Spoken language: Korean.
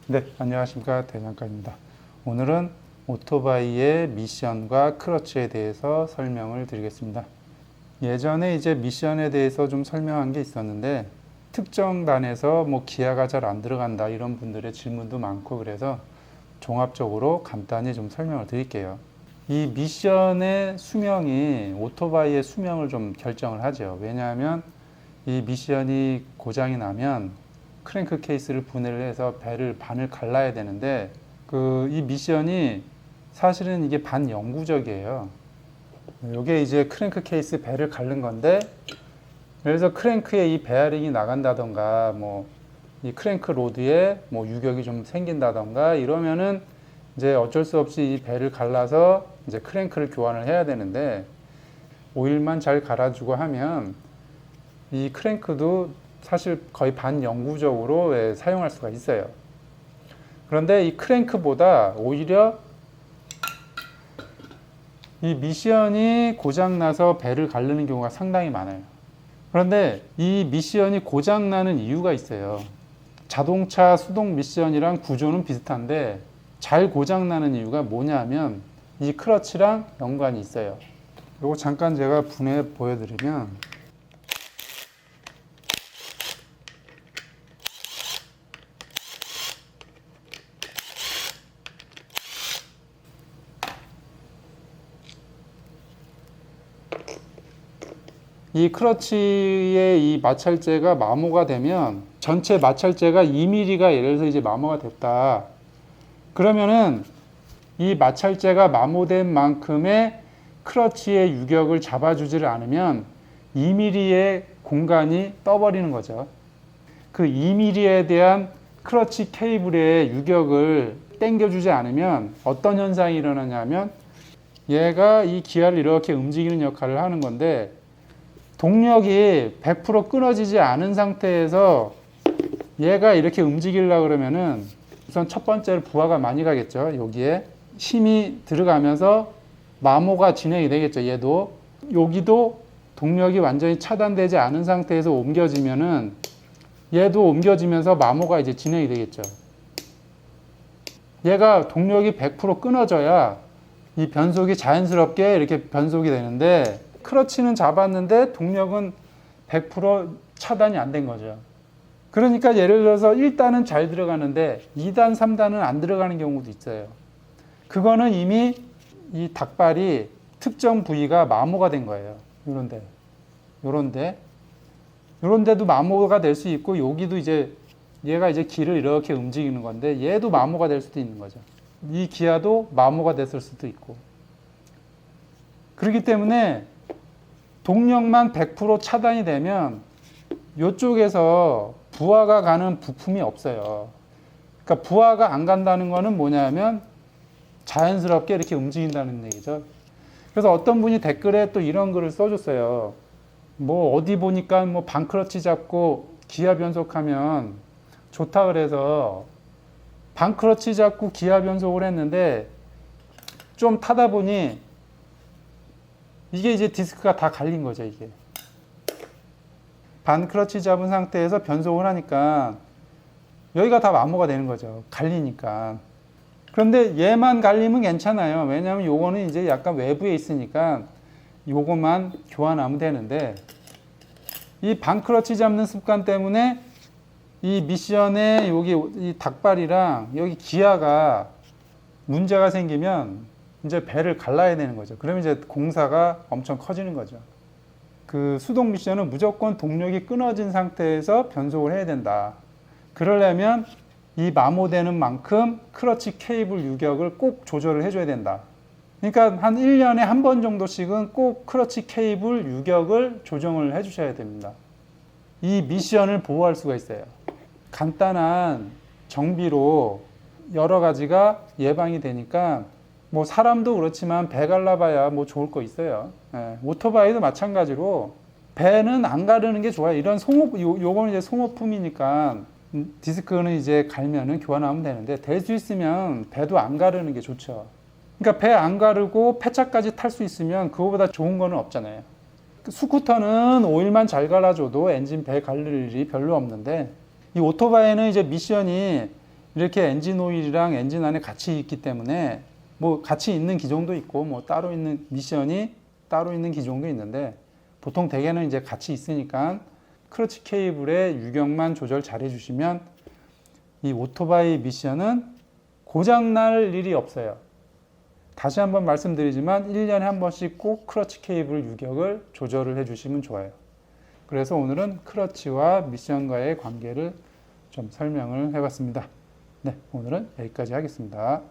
네, 안녕하십니까. 대장간입니다. 오늘은 오토바이의 미션과 크러치에 대해서 설명을 드리겠습니다. 예전에 이제 미션에 대해서 좀 설명한 게 있었는데 특정 단에서 뭐 기아가 잘 안 들어간다 이런 분들의 질문도 많고 그래서 종합적으로 간단히 좀 설명을 드릴게요. 이 미션의 수명이 오토바이의 수명을 좀 결정을 하죠. 왜냐하면 이 미션이 고장이 나면 크랭크 케이스를 분해를 해서 배를 반을 갈라야 되는데 이 미션이 사실은 이게 반영구적이에요. 이게 이제 크랭크 케이스 배를 갈른 건데 그래서 크랭크에 이 베어링이 나간다던가 뭐 이 크랭크 로드에 뭐 유격이 좀 생긴다던가 이러면은 이제 어쩔 수 없이 이 배를 갈라서 이제 크랭크를 교환을 해야 되는데 오일만 잘 갈아주고 하면 이 크랭크도 사실 거의 반영구적으로 사용할 수가 있어요. 그런데 이 크랭크보다 오히려 이 미션이 고장나서 배를 가르는 경우가 상당히 많아요. 그런데 이 미션이 고장나는 이유가 있어요. 자동차 수동 미션이랑 구조는 비슷한데 잘 고장나는 이유가 뭐냐면 이 크러치랑 연관이 있어요. 이거 잠깐 제가 분해 보여드리면 이 크러치의 이 마찰재가 마모가 되면 전체 마찰재가 2mm가 예를 들어서 이제 마모가 됐다. 그러면은 이 마찰재가 마모된 만큼의 크러치의 유격을 잡아주지를 않으면 2mm의 공간이 떠버리는 거죠. 그 2mm에 대한 크러치 케이블의 유격을 당겨주지 않으면 어떤 현상이 일어나냐면 얘가 이 기아를 이렇게 움직이는 역할을 하는 건데 동력이 100% 끊어지지 않은 상태에서 얘가 이렇게 움직이려고 그러면은 우선 첫 번째로 부하가 많이 가겠죠. 여기에 힘이 들어가면서 마모가 진행이 되겠죠. 얘도 여기도 동력이 완전히 차단되지 않은 상태에서 옮겨지면은 얘도 옮겨지면서 마모가 이제 진행이 되겠죠. 얘가 동력이 100% 끊어져야 이 변속이 자연스럽게 이렇게 변속이 되는데 크러치는 잡았는데 동력은 100% 차단이 안 된 거죠. 그러니까 예를 들어서 1단은 잘 들어가는데 2단, 3단은 안 들어가는 경우도 있어요. 그거는 이미 이 닭발이 특정 부위가 마모가 된 거예요. 요런 데도 마모가 될 수 있고 여기도 이제 얘가 이제 기를 이렇게 움직이는 건데 얘도 마모가 될 수도 있는 거죠. 이 기아도 마모가 됐을 수도 있고. 그렇기 때문에 동력만 100% 차단이 되면 이쪽에서 부하가 가는 부품이 없어요. 그러니까 부하가 안 간다는 거는 뭐냐면 자연스럽게 이렇게 움직인다는 얘기죠. 그래서 어떤 분이 댓글에 또 이런 글을 써줬어요. 뭐 어디 보니까 뭐 반크러치 잡고 기아 변속하면 좋다 그래서 반크러치 잡고 기아 변속을 했는데 좀 타다 보니 이게 이제 디스크가 다 갈린 거죠, 이게. 반크러치 잡은 상태에서 변속을 하니까 여기가 다 마모가 되는 거죠. 갈리니까. 그런데 얘만 갈리면 괜찮아요. 왜냐하면 요거는 이제 약간 외부에 있으니까 요것만 교환하면 되는데 이 반크러치 잡는 습관 때문에 이 미션에 여기 이 닭발이랑 여기 기아가 문제가 생기면 이제 배를 갈라야 되는 거죠. 그러면 이제 공사가 엄청 커지는 거죠. 그 수동 미션은 무조건 동력이 끊어진 상태에서 변속을 해야 된다. 그러려면 이 마모되는 만큼 크러치 케이블 유격을 꼭 조절을 해줘야 된다. 그러니까 한 1년에 한 번 정도씩은 꼭 크러치 케이블 유격을 조정을 해주셔야 됩니다. 이 미션을 보호할 수가 있어요. 간단한 정비로 여러 가지가 예방이 되니까 뭐 사람도 그렇지만 배 갈라봐야 뭐 좋을 거 있어요. 예, 오토바이도 마찬가지로 배는 안 가르는 게 좋아요. 이런 요거는 이제 소모품이니까 디스크는 이제 갈면은 교환하면 되는데 될 수 있으면 배도 안 가르는 게 좋죠. 그러니까 배 안 가르고 폐차까지 탈 수 있으면 그거보다 좋은 거는 없잖아요. 스쿠터는 오일만 잘 갈아줘도 엔진 배 갈릴 일이 별로 없는데 이 오토바이는 이제 미션이 이렇게 엔진 오일이랑 엔진 안에 같이 있기 때문에 뭐 같이 있는 기종도 있고 뭐 따로 있는 미션이 따로 있는 기종도 있는데 보통 대개는 이제 같이 있으니까 크러치 케이블의 유격만 조절 잘 해주시면 이 오토바이 미션은 고장날 일이 없어요. 다시 한번 말씀드리지만 1년에 한 번씩 꼭 크러치 케이블 유격을 조절을 해주시면 좋아요. 그래서 오늘은 크러치와 미션과의 관계를 좀 설명을 해봤습니다. 네, 오늘은 여기까지 하겠습니다.